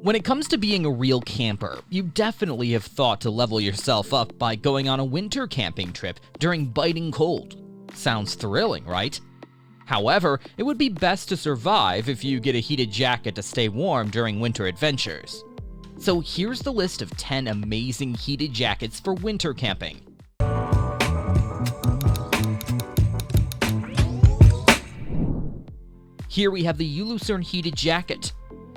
When it comes to being a real camper, you definitely have thought to level yourself up by going on a winter camping trip during biting cold. Sounds thrilling, right? However, it would be best to survive if you get a heated jacket to stay warm during winter adventures. So here's the list of 10 amazing heated jackets for winter camping. Here we have the ULUSERN heated jacket.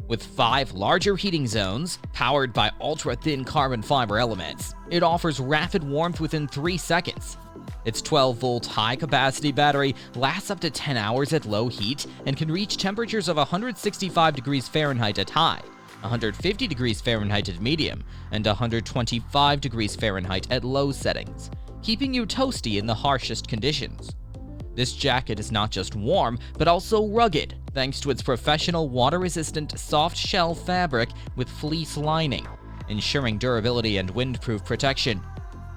With 5 larger heating zones, powered by ultra-thin carbon fiber elements, it offers rapid warmth within 3 seconds. Its 12-volt high-capacity battery lasts up to 10 hours at low heat and can reach temperatures of 165 degrees Fahrenheit at high, 150 degrees Fahrenheit at medium, and 125 degrees Fahrenheit at low settings, keeping you toasty in the harshest conditions. This jacket is not just warm, but also rugged, thanks to its professional water-resistant soft shell fabric with fleece lining, ensuring durability and windproof protection.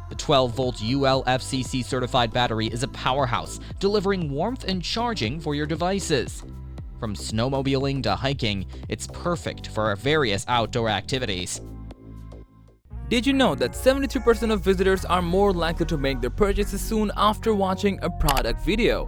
The 12-volt ULFCC certified battery is a powerhouse, delivering warmth and charging for your devices. From snowmobiling to hiking, it's perfect for various outdoor activities. Did you know that 73% of visitors are more likely to make their purchases soon after watching a product video?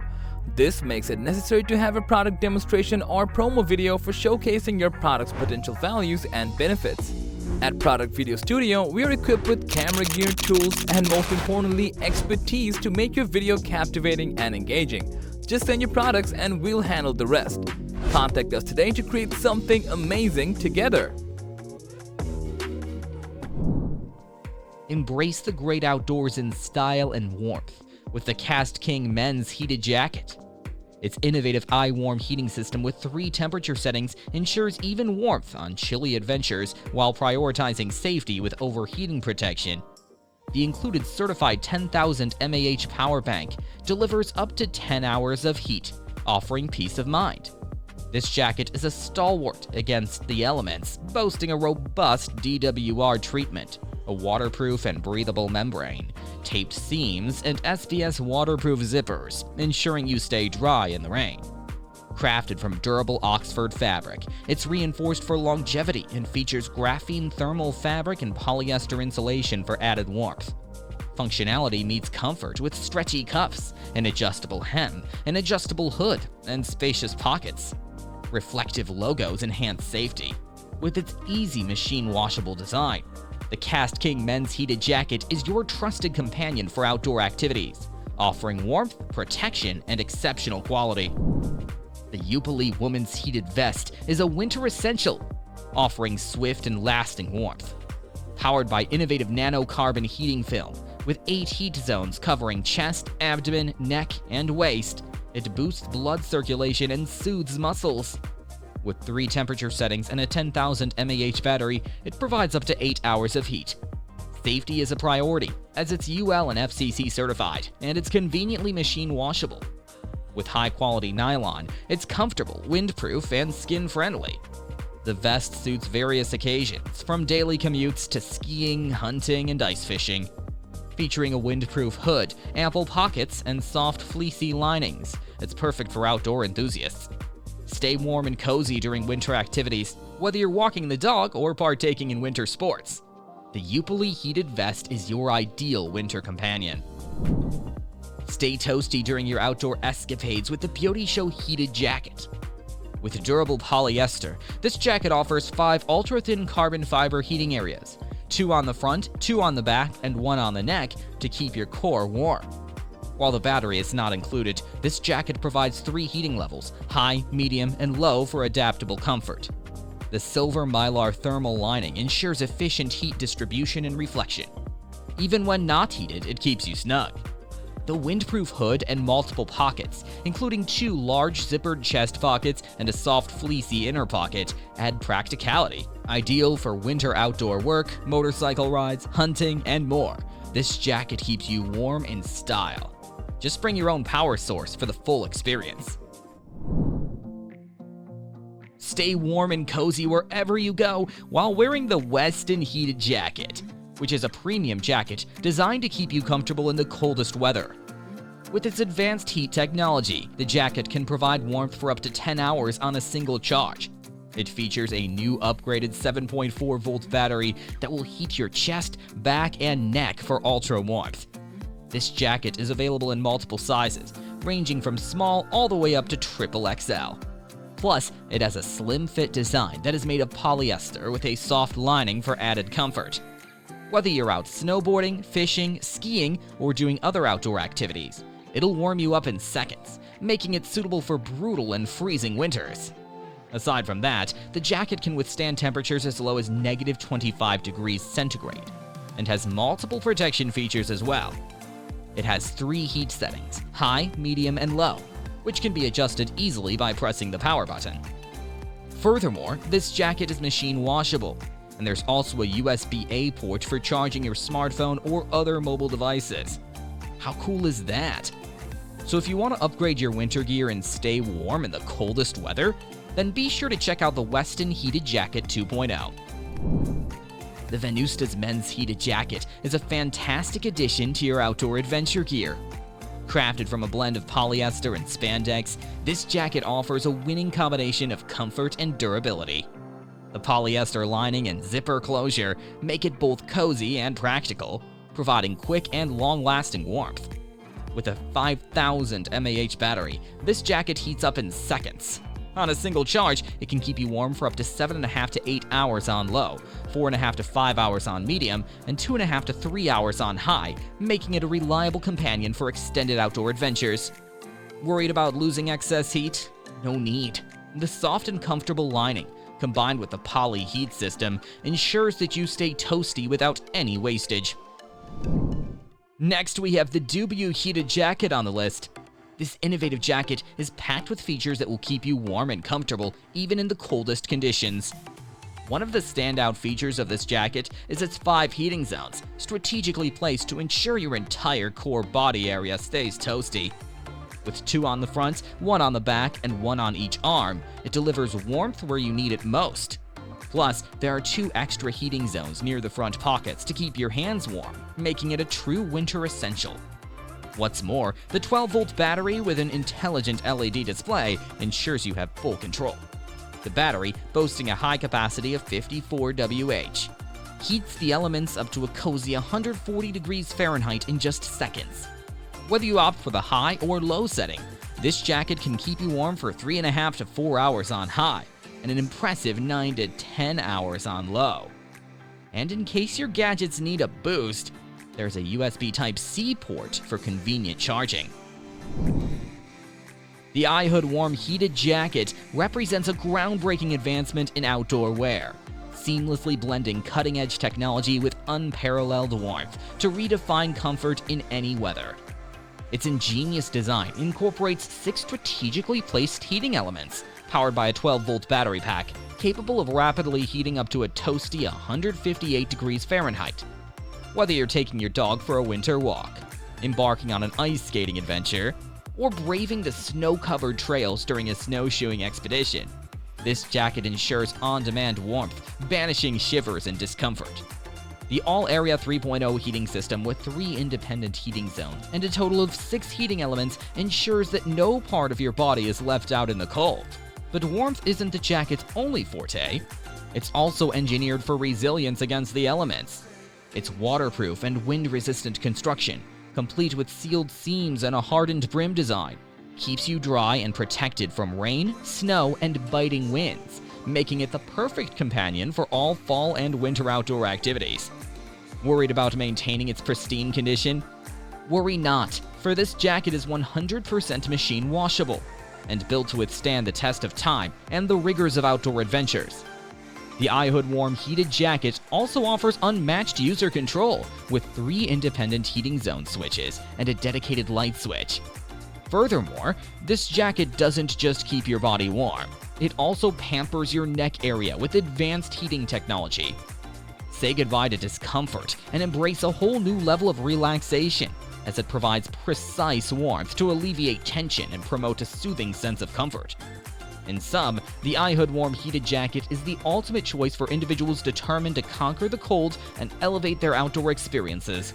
This makes it necessary to have a product demonstration or promo video for showcasing your product's potential values and benefits. At Product Video Studio, we are equipped with camera gear, tools, and most importantly, expertise to make your video captivating and engaging. Just send your products and we'll handle the rest. Contact us today to create something amazing together. Embrace the great outdoors in style and warmth with the Cast King Men's Heated Jacket. Its innovative eye-warm heating system with 3 temperature settings ensures even warmth on chilly adventures while prioritizing safety with overheating protection. The included certified 10,000 mAh power bank delivers up to 10 hours of heat, offering peace of mind. This jacket is a stalwart against the elements, boasting a robust DWR treatment, a waterproof and breathable membrane, taped seams, and SPS waterproof zippers, ensuring you stay dry in the rain. Crafted from durable Oxford fabric, it's reinforced for longevity and features graphene thermal fabric and polyester insulation for added warmth. Functionality meets comfort with stretchy cuffs, an adjustable hem, an adjustable hood, and spacious pockets. Reflective logos enhance safety. With its easy machine-washable design, the Cast King Men's Heated Jacket is your trusted companion for outdoor activities, offering warmth, protection, and exceptional quality. The UPUP Women's Heated Vest is a winter essential, offering swift and lasting warmth. Powered by innovative nanocarbon heating film, with 8 heat zones covering chest, abdomen, neck, and waist, it boosts blood circulation and soothes muscles. With 3 temperature settings and a 10,000 mAh battery, it provides up to 8 hours of heat. Safety is a priority, as it's UL and FCC certified, and it's conveniently machine washable. With high-quality nylon, it's comfortable, windproof, and skin-friendly. The vest suits various occasions, from daily commutes to skiing, hunting, and ice fishing. Featuring a windproof hood, ample pockets, and soft, fleecy linings, it's perfect for outdoor enthusiasts. Stay warm and cozy during winter activities, whether you're walking the dog or partaking in winter sports. The UPUP Heated Vest is your ideal winter companion. Stay toasty during your outdoor escapades with the Beotyshow Heated Jacket. With durable polyester, this jacket offers 5 ultra-thin carbon fiber heating areas, 2 on the front, 2 on the back, and 1 on the neck to keep your core warm. While the battery is not included, this jacket provides 3 heating levels, high, medium, and low for adaptable comfort. The silver mylar thermal lining ensures efficient heat distribution and reflection. Even when not heated, it keeps you snug. The windproof hood and multiple pockets, including 2 large zippered chest pockets and a soft fleecy inner pocket, add practicality. Ideal for winter outdoor work, motorcycle rides, hunting, and more. This jacket keeps you warm in style. Just bring your own power source for the full experience. Stay warm and cozy wherever you go while wearing the Weston Heated Jacket, which is a premium jacket designed to keep you comfortable in the coldest weather. With its advanced heat technology, the jacket can provide warmth for up to 10 hours on a single charge. It features a new upgraded 7.4-volt battery that will heat your chest, back, and neck for ultra warmth. This jacket is available in multiple sizes, ranging from small all the way up to XXL. Plus, it has a slim fit design that is made of polyester with a soft lining for added comfort. Whether you're out snowboarding, fishing, skiing, or doing other outdoor activities, it'll warm you up in seconds, making it suitable for brutal and freezing winters. Aside from that, the jacket can withstand temperatures as low as -25 degrees centigrade, and has multiple protection features as well. It has 3 heat settings, high, medium, and low, which can be adjusted easily by pressing the power button. Furthermore, this jacket is machine washable, and there's also a USB-A port for charging your smartphone or other mobile devices. How cool is that? So if you want to upgrade your winter gear and stay warm in the coldest weather, then be sure to check out the Weston Heated Jacket 2.0. The Venustas Men's Heated Jacket is a fantastic addition to your outdoor adventure gear. Crafted from a blend of polyester and spandex, this jacket offers a winning combination of comfort and durability. The polyester lining and zipper closure make it both cozy and practical, providing quick and long-lasting warmth. With a 5,000 mAh battery, this jacket heats up in seconds. On a single charge, it can keep you warm for up to 7.5 to 8 hours on low, 4.5 to 5 hours on medium, and 2.5 to 3 hours on high, making it a reliable companion for extended outdoor adventures. Worried about losing excess heat? No need. The soft and comfortable lining, combined with the poly heat system, ensures that you stay toasty without any wastage. Next, we have the DUBU heated jacket on the list. This innovative jacket is packed with features that will keep you warm and comfortable even in the coldest conditions. One of the standout features of this jacket is its 5 heating zones, strategically placed to ensure your entire core body area stays toasty. With 2 on the front, 1 on the back, and 1 on each arm, it delivers warmth where you need it most. Plus, there are 2 extra heating zones near the front pockets to keep your hands warm, making it a true winter essential. What's more, the 12-volt battery with an intelligent LED display ensures you have full control. The battery, boasting a high capacity of 54 Wh, heats the elements up to a cozy 140 degrees Fahrenheit in just seconds. Whether you opt for the high or low setting, this jacket can keep you warm for 3.5 to 4 hours on high, and an impressive 9 to 10 hours on low. And in case your gadgets need a boost, there's a USB Type-C port for convenient charging. The iHood Warm Heated Jacket represents a groundbreaking advancement in outdoor wear, seamlessly blending cutting-edge technology with unparalleled warmth to redefine comfort in any weather. Its ingenious design incorporates 6 strategically placed heating elements, powered by a 12-volt battery pack, capable of rapidly heating up to a toasty 158 degrees Fahrenheit. Whether you're taking your dog for a winter walk, embarking on an ice skating adventure, or braving the snow-covered trails during a snowshoeing expedition, this jacket ensures on-demand warmth, banishing shivers and discomfort. The all-area 3.0 heating system with 3 independent heating zones and a total of 6 heating elements ensures that no part of your body is left out in the cold. But warmth isn't the jacket's only forte. It's also engineered for resilience against the elements. Its waterproof and wind-resistant construction, complete with sealed seams and a hardened brim design, keeps you dry and protected from rain, snow, and biting winds, making it the perfect companion for all fall and winter outdoor activities. Worried about maintaining its pristine condition? Worry not, for this jacket is 100% machine washable and built to withstand the test of time and the rigors of outdoor adventures. The iHood Warm Heated Jacket also offers unmatched user control with 3 independent heating zone switches and a dedicated light switch. Furthermore, this jacket doesn't just keep your body warm, it also pampers your neck area with advanced heating technology. Say goodbye to discomfort and embrace a whole new level of relaxation, as it provides precise warmth to alleviate tension and promote a soothing sense of comfort. In sum, the iHood Warm Heated Jacket is the ultimate choice for individuals determined to conquer the cold and elevate their outdoor experiences.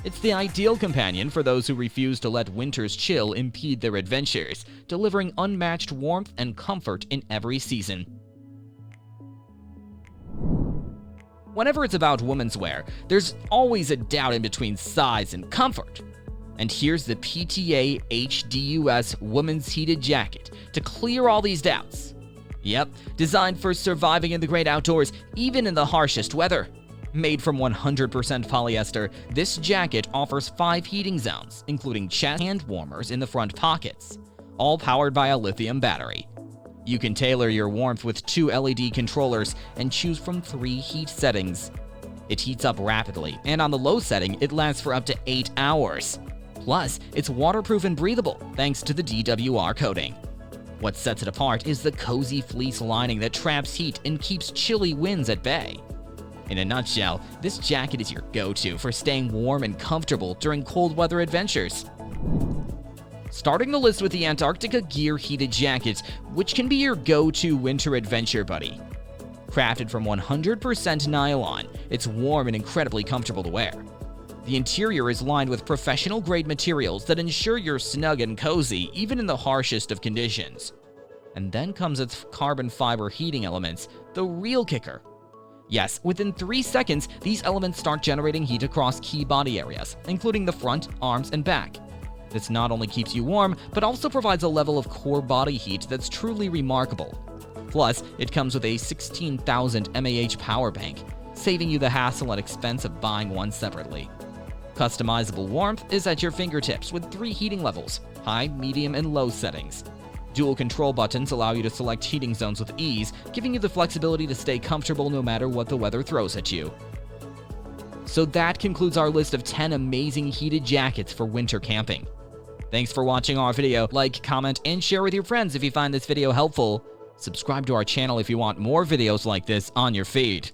It's the ideal companion for those who refuse to let winter's chill impede their adventures, delivering unmatched warmth and comfort in every season. Whenever it's about women's wear, there's always a doubt in between size and comfort. And here's the PTAHDUS Women's Heated Jacket to clear all these doubts. Yep, designed for surviving in the great outdoors, even in the harshest weather. Made from 100% polyester, this jacket offers 5 heating zones, including chest hand warmers in the front pockets, all powered by a lithium battery. You can tailor your warmth with 2 LED controllers and choose from 3 heat settings. It heats up rapidly, and on the low setting, it lasts for up to 8 hours. Plus, it's waterproof and breathable thanks to the DWR coating. What sets it apart is the cozy fleece lining that traps heat and keeps chilly winds at bay. In a nutshell, this jacket is your go-to for staying warm and comfortable during cold weather adventures. Starting the list with the Antarctica Gear Heated Jacket, which can be your go-to winter adventure buddy. Crafted from 100% nylon, it's warm and incredibly comfortable to wear. The interior is lined with professional-grade materials that ensure you're snug and cozy even in the harshest of conditions. And then comes its carbon fiber heating elements, the real kicker. Yes, within 3 seconds, these elements start generating heat across key body areas, including the front, arms, and back. This not only keeps you warm, but also provides a level of core body heat that's truly remarkable. Plus, it comes with a 16,000 mAh power bank, saving you the hassle and expense of buying one separately. Customizable warmth is at your fingertips with 3 heating levels, high, medium, and low settings. Dual control buttons allow you to select heating zones with ease, giving you the flexibility to stay comfortable no matter what the weather throws at you. So that concludes our list of 10 amazing heated jackets for winter camping. Thanks for watching our video. Like, comment, and share with your friends if you find this video helpful. Subscribe to our channel if you want more videos like this on your feed.